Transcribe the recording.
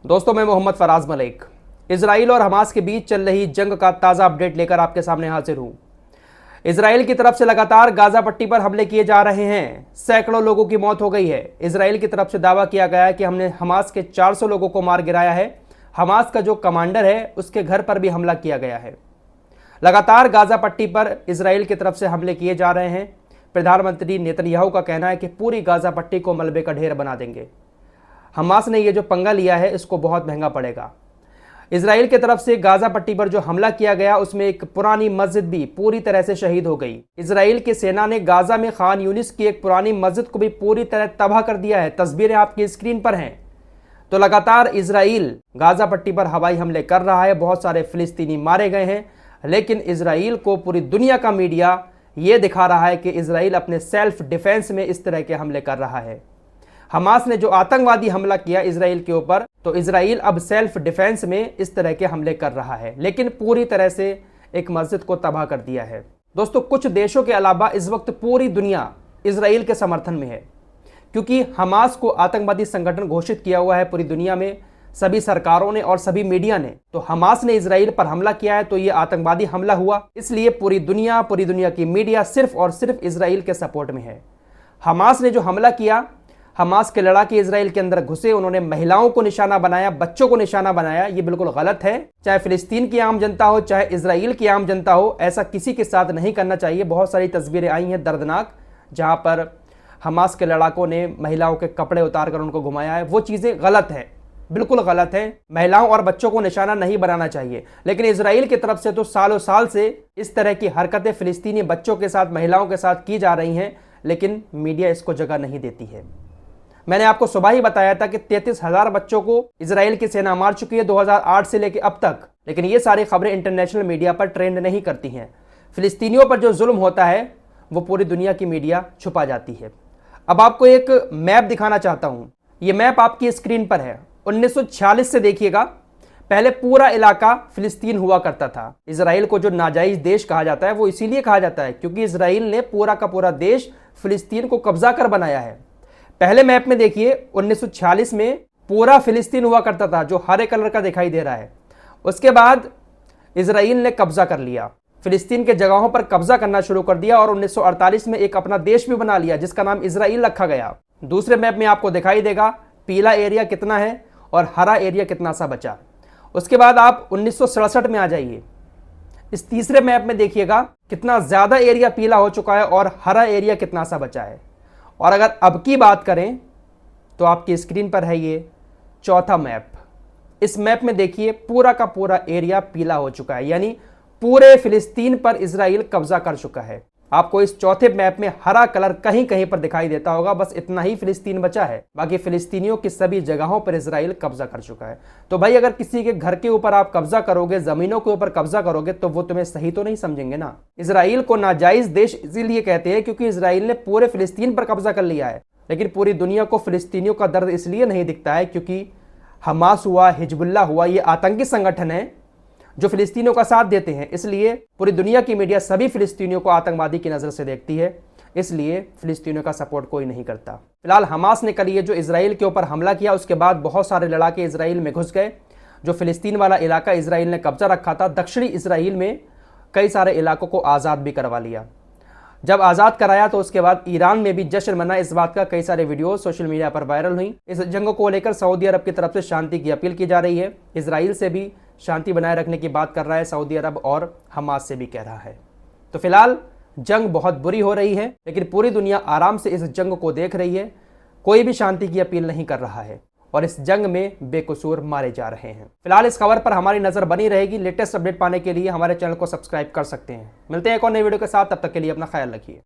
दोस्तों, मैं मोहम्मद फराज मलिक इजराइल और हमास के बीच चल रही जंग का ताज़ा अपडेट लेकर आपके सामने हाजिर हूं। इजराइल की तरफ से लगातार गाजा पट्टी पर हमले किए जा रहे हैं। सैकड़ों लोगों की मौत हो गई है। इजराइल की तरफ से दावा किया गया है कि हमने हमास के 400 लोगों को मार गिराया है। हमास का जो कमांडर है उसके घर पर भी हमला किया गया है। लगातार गाजा पट्टी पर इजराइल की तरफ से हमले किए जा रहे हैं। प्रधानमंत्री नेतन्याहू का कहना है कि पूरी गाजा पट्टी को मलबे का ढेर बना देंगे। हमास ने यह जो पंगा लिया है इसको बहुत महंगा पड़ेगा। इजराइल की तरफ से गाजा पट्टी पर जो हमला किया गया उसमें एक पुरानी मस्जिद भी पूरी तरह से शहीद हो गई। इजराइल की सेना ने गाजा में खान यूनिस की एक पुरानी मस्जिद को भी पूरी तरह तबाह कर दिया है। तस्वीरें आपकी स्क्रीन पर हैं। तो लगातार इजराइल गाजा पट्टी पर हवाई हमले कर रहा है। बहुत सारे फिलिस्तीनी मारे गए हैं, लेकिन इजराइल को पूरी दुनिया का मीडिया ये दिखा रहा है कि इजराइल अपने सेल्फ डिफेंस में इस तरह के हमले कर रहा है। हमास ने जो आतंकवादी हमला किया इजराइल के ऊपर, तो इजराइल अब सेल्फ डिफेंस में इस तरह के हमले कर रहा है, लेकिन पूरी तरह से एक मस्जिद को तबाह कर दिया है। दोस्तों, कुछ देशों के अलावा इस वक्त पूरी दुनिया इजराइल के समर्थन में है, क्योंकि हमास को आतंकवादी संगठन घोषित किया हुआ है पूरी दुनिया में सभी सरकारों ने और सभी मीडिया ने। तो हमास ने इजराइल पर हमला किया है तो ये आतंकवादी हमला हुआ, इसलिए पूरी दुनिया की मीडिया सिर्फ और सिर्फ इजराइल के सपोर्ट में है। हमास ने जो हमला किया, हमास के लड़ाके इजराइल के अंदर घुसे, उन्होंने महिलाओं को निशाना बनाया, बच्चों को निशाना बनाया। ये बिल्कुल गलत है। चाहे फिलिस्तीन की आम जनता हो, चाहे इजराइल की आम जनता हो, ऐसा किसी के साथ नहीं करना चाहिए। बहुत सारी तस्वीरें आई हैं दर्दनाक, जहां पर हमास के लड़ाकों ने महिलाओं के कपड़े उतार कर उनको घुमाया है। वो चीज़ें गलत है, बिल्कुल गलत है। महिलाओं और बच्चों को निशाना नहीं बनाना चाहिए। लेकिन इजराइल की तरफ से तो सालों साल से इस तरह की हरकतें फिलिस्तीनी बच्चों के साथ, महिलाओं के साथ की जा रही हैं, लेकिन मीडिया इसको जगह नहीं देती है। मैंने आपको सुबह ही बताया था कि 33,000 बच्चों को इजराइल की सेना मार चुकी है 2008 से लेकर अब तक, लेकिन ये सारी खबरें इंटरनेशनल मीडिया पर ट्रेंड नहीं करती हैं। फिलिस्तीनियों पर जो जुल्म होता है वो पूरी दुनिया की मीडिया छुपा जाती है। अब आपको एक मैप दिखाना चाहता हूँ। ये मैप आपकी स्क्रीन पर है। 1946 से देखिएगा। पहले पूरा इलाका फिलिस्तीन हुआ करता था। इजराइल को जो नाजायज देश कहा जाता है वो इसीलिए कहा जाता है क्योंकि इजराइल ने पूरा का पूरा देश फिलिस्तीन को कब्जा कर बनाया है। पहले मैप में देखिए, 1946 में पूरा फिलिस्तीन हुआ करता था जो हरे कलर का दिखाई दे रहा है। उसके बाद इजराइल ने कब्जा कर लिया, फिलिस्तीन के जगहों पर कब्जा करना शुरू कर दिया और 1948 में एक अपना देश भी बना लिया जिसका नाम इजराइल रखा गया। दूसरे मैप में आपको दिखाई देगा पीला एरिया कितना है और हरा एरिया कितना सा बचा। उसके बाद आप 1967 में आ जाइए। इस तीसरे मैप में देखिएगा कितना ज़्यादा एरिया पीला हो चुका है और हरा एरिया कितना सा बचा है। और अगर अब की बात करें तो आपकी स्क्रीन पर है ये चौथा मैप। इस मैप में देखिए पूरा का पूरा एरिया पीला हो चुका है, यानी पूरे फिलिस्तीन पर इजराइल कब्जा कर चुका है। आपको इस चौथे मैप में हरा कलर कहीं कहीं पर दिखाई देता होगा। बस इतना ही फिलिस्तीन बचा है, बाकी फिलिस्तीनियों की सभी जगहों पर इजराइल कब्जा कर चुका है। तो भाई, अगर किसी के घर के ऊपर आप कब्जा करोगे, जमीनों के ऊपर कब्जा करोगे, तो वो तुम्हें सही तो नहीं समझेंगे ना। इजराइल को नाजायज देश इसीलिए कहते हैं क्योंकि इजराइल ने पूरे फिलिस्तीन पर कब्जा कर लिया है। लेकिन पूरी दुनिया को फिलिस्तीनियों का दर्द इसलिए नहीं दिखता है क्योंकि हमास हुआ, हिजबुल्लाह हुआ, ये आतंकी संगठन है जो फिलिस्तीनियों का साथ देते हैं। इसलिए पूरी दुनिया की मीडिया सभी फिलिस्तीनियों को आतंकवादी की नज़र से देखती है, इसलिए फिलिस्तीनियों का सपोर्ट कोई नहीं करता। फिलहाल हमास ने कल ये जो इजराइल के ऊपर हमला किया उसके बाद बहुत सारे लड़ाके इजराइल में घुस गए। जो फिलिस्तीन वाला इलाका इजराइल ने कब्जा रखा था, दक्षिणी इजराइल में कई सारे इलाकों को आज़ाद भी करवा लिया। जब आज़ाद कराया तो उसके बाद ईरान में भी जश्न मना। इस बात का कई सारे वीडियो सोशल मीडिया पर वायरल हुई। इस जंग को लेकर सऊदी अरब की तरफ से शांति की अपील की जा रही है। इजराइल से भी शांति बनाए रखने की बात कर रहा है सऊदी अरब, और हमास से भी कह रहा है। तो फिलहाल जंग बहुत बुरी हो रही है, लेकिन पूरी दुनिया आराम से इस जंग को देख रही है। कोई भी शांति की अपील नहीं कर रहा है और इस जंग में बेकसूर मारे जा रहे हैं। फिलहाल इस खबर पर हमारी नजर बनी रहेगी। लेटेस्ट अपडेट पाने के लिए हमारे चैनल को सब्सक्राइब कर सकते हैं। मिलते हैं एक और नई वीडियो के साथ, तब तक के लिए अपना ख्याल रखिए।